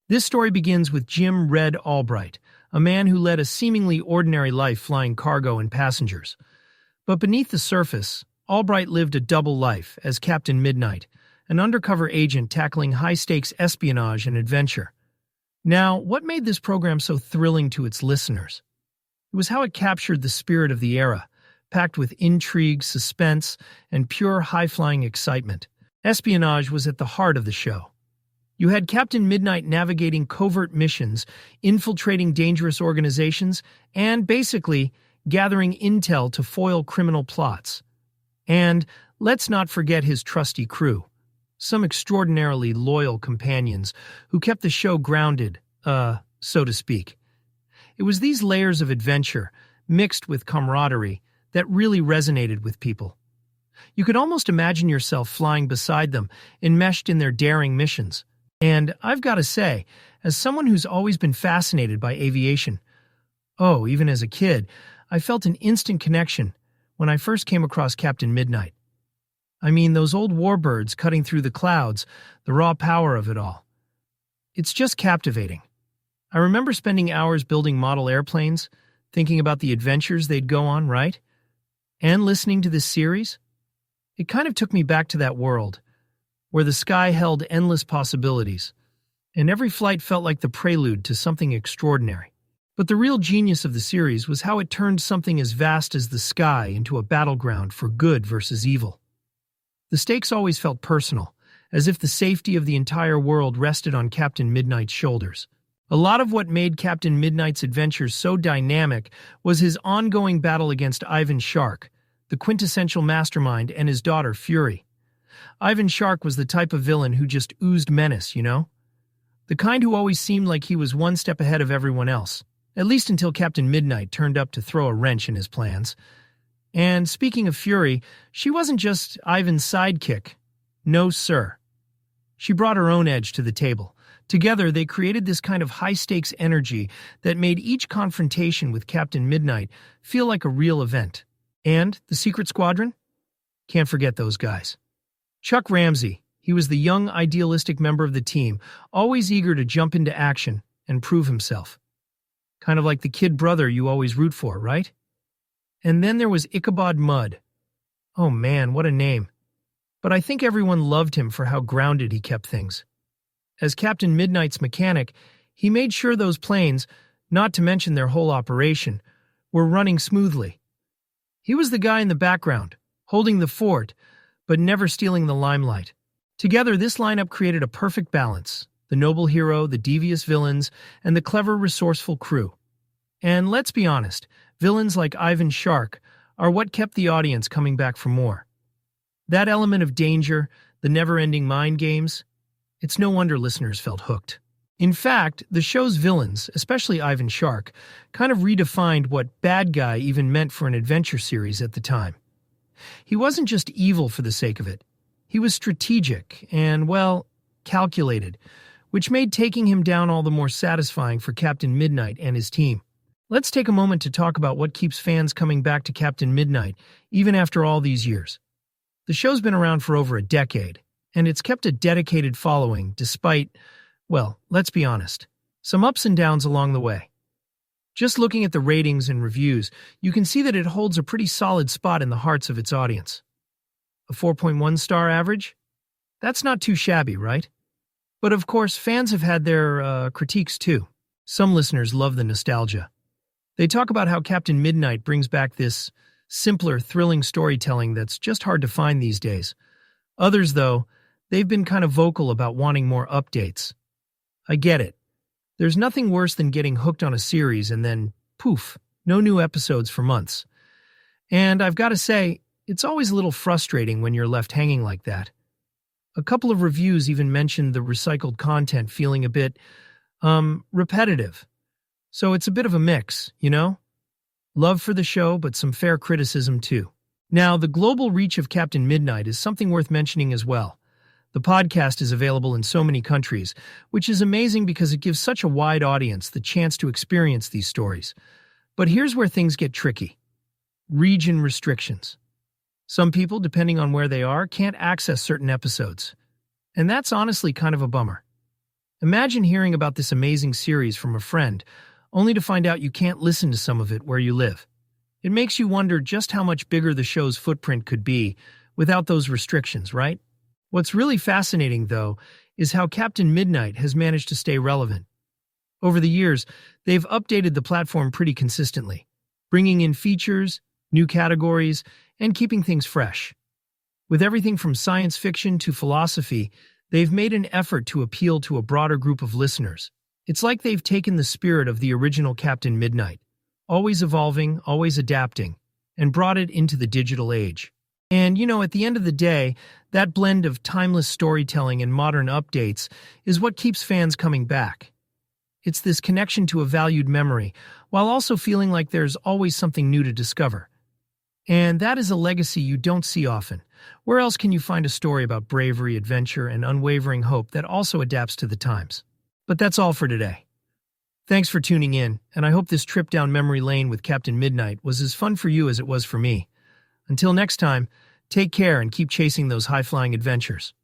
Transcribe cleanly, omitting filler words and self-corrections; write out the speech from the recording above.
This story begins with Jim "Red" Albright, a man who led a seemingly ordinary life flying cargo and passengers. But beneath the surface, Albright lived a double life as Captain Midnight, an undercover agent tackling high-stakes espionage and adventure. Now, what made this program so thrilling to its listeners? It was how it captured the spirit of the era, packed with intrigue, suspense, and pure high-flying excitement. Espionage was at the heart of the show. You had Captain Midnight navigating covert missions, infiltrating dangerous organizations, and basically gathering intel to foil criminal plots. And let's not forget his trusty crew, some extraordinarily loyal companions who kept the show grounded, so to speak. It was these layers of adventure, mixed with camaraderie, that really resonated with people. You could almost imagine yourself flying beside them, enmeshed in their daring missions. And I've got to say, as someone who's always been fascinated by aviation, even as a kid, I felt an instant connection when I first came across Captain Midnight. I mean, those old warbirds cutting through the clouds, the raw power of it all. It's just captivating. I remember spending hours building model airplanes, thinking about the adventures they'd go on, right? And listening to this series. It kind of took me back to that world, where the sky held endless possibilities, and every flight felt like the prelude to something extraordinary. But the real genius of the series was how it turned something as vast as the sky into a battleground for good versus evil. The stakes always felt personal, as if the safety of the entire world rested on Captain Midnight's shoulders. A lot of what made Captain Midnight's adventures so dynamic was his ongoing battle against Ivan Shark, the quintessential mastermind, and his daughter Fury. Ivan Shark was the type of villain who just oozed menace, you know? The kind who always seemed like he was one step ahead of everyone else, at least until Captain Midnight turned up to throw a wrench in his plans. And speaking of Fury, she wasn't just Ivan's sidekick. No, sir. She brought her own edge to the table. Together, they created this kind of high-stakes energy that made each confrontation with Captain Midnight feel like a real event. And the Secret Squadron? Can't forget those guys. Chuck Ramsey, he was the young, idealistic member of the team, always eager to jump into action and prove himself. Kind of like the kid brother you always root for, right? And then there was Ichabod Mudd. Oh man, what a name. But I think everyone loved him for how grounded he kept things. As Captain Midnight's mechanic, he made sure those planes, not to mention their whole operation, were running smoothly. He was the guy in the background, holding the fort, but never stealing the limelight. Together, this lineup created a perfect balance: the noble hero, the devious villains, and the clever, resourceful crew. And let's be honest, villains like Ivan Shark are what kept the audience coming back for more. That element of danger, the never-ending mind games, it's no wonder listeners felt hooked. In fact, the show's villains, especially Ivan Shark, kind of redefined what bad guy even meant for an adventure series at the time. He wasn't just evil for the sake of it. He was strategic and, calculated, which made taking him down all the more satisfying for Captain Midnight and his team. Let's take a moment to talk about what keeps fans coming back to Captain Midnight, even after all these years. The show's been around for over a decade, and it's kept a dedicated following despite, let's be honest, some ups and downs along the way. Just looking at the ratings and reviews, you can see that it holds a pretty solid spot in the hearts of its audience. A 4.1 star average? That's not too shabby, right? But of course, fans have had their critiques too. Some listeners love the nostalgia. They talk about how Captain Midnight brings back this simpler, thrilling storytelling that's just hard to find these days. Others, though, they've been kind of vocal about wanting more updates. I get it. There's nothing worse than getting hooked on a series and then, poof, no new episodes for months. And I've got to say, it's always a little frustrating when you're left hanging like that. A couple of reviews even mentioned the recycled content feeling a bit, repetitive. So it's a bit of a mix, you know? Love for the show, but some fair criticism too. Now, the global reach of Captain Midnight is something worth mentioning as well. The podcast is available in so many countries, which is amazing because it gives such a wide audience the chance to experience these stories. But here's where things get tricky. Region restrictions. Some people, depending on where they are, can't access certain episodes. And that's honestly kind of a bummer. Imagine hearing about this amazing series from a friend, only to find out you can't listen to some of it where you live. It makes you wonder just how much bigger the show's footprint could be without those restrictions, right? What's really fascinating, though, is how Captain Midnight has managed to stay relevant. Over the years, they've updated the platform pretty consistently, bringing in features, new categories, and keeping things fresh. With everything from science fiction to philosophy, they've made an effort to appeal to a broader group of listeners. It's like they've taken the spirit of the original Captain Midnight, always evolving, always adapting, and brought it into the digital age. And, at the end of the day, that blend of timeless storytelling and modern updates is what keeps fans coming back. It's this connection to a valued memory, while also feeling like there's always something new to discover. And that is a legacy you don't see often. Where else can you find a story about bravery, adventure, and unwavering hope that also adapts to the times? But that's all for today. Thanks for tuning in, and I hope this trip down memory lane with Captain Midnight was as fun for you as it was for me. Until next time, take care and keep chasing those high-flying adventures.